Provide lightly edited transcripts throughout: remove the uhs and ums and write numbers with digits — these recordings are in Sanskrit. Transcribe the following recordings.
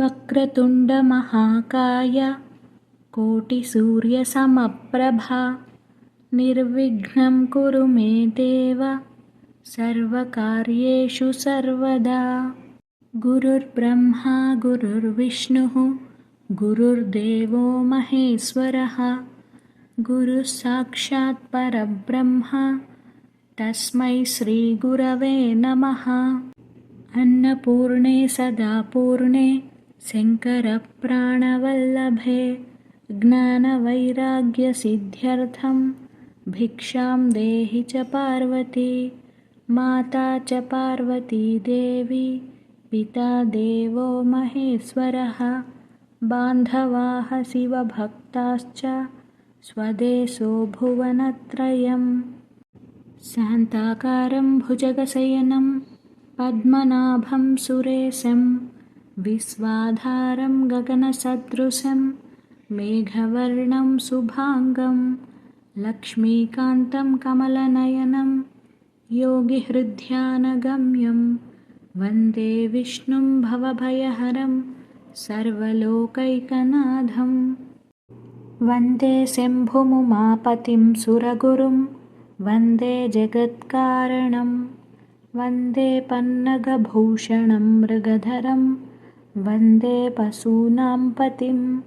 वक्रतुण्डमहाकाय कोटिसूर्यसमप्रभा निर्विघ्नं कुरु मे देव सर्वकार्येषु सर्वदा। गुरुर्ब्रह्मा गुरुर्विष्णुः गुरुर्देवो महेश्वरः गुरुः साक्षात् परब्रह्म तस्मै श्रीगुरवे नमः। अन्नपूर्णे सदा पूर्णे शङ्करप्राणवल्लभे ज्ञानवैराग्यसिद्ध्यर्थं भिक्षां देहि च पार्वती। माता च पार्वती देवी पिता देवो महेश्वरः बान्धवाः शिवभक्ताश्च स्वदेशो भुवनत्रयम्। शान्ताकारं भुजगशयनं पद्मनाभं सुरेशं विश्वाधारं गगनसदृशं मेघवर्णं शुभाङ्गं लक्ष्मीकान्तं कमलनयनं योगिहृद्ध्यानगम्यं वन्दे विष्णुं भवभयहरं सर्वलोकैकनाथं। वन्दे शम्भुमुमापतिं सुरगुरुं वन्दे जगत्कारणं वन्दे पन्नगभूषणं मृगधरं वन्दे पशूनां पतिं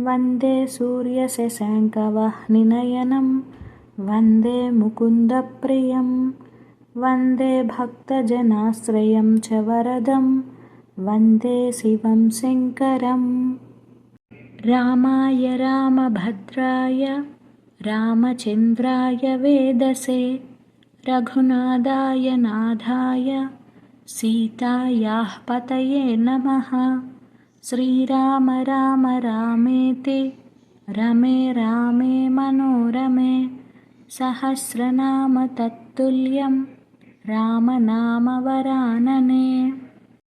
वन्दे सूर्यशशाङ्कवह्निनयनं वन्दे मुकुन्दप्रियं वन्दे भक्तजनाश्रयं च वरदं वन्दे शिवं शङ्करम्। रामाय रामभद्राय रामचन्द्राय वेदसे रघुनाथाय नाथाय सीतायाः पतये नमः। श्रीराम राम रामेति रमे रामे मनोरमे सहस्रनाम तत्तुल्यं रामनामवरानने।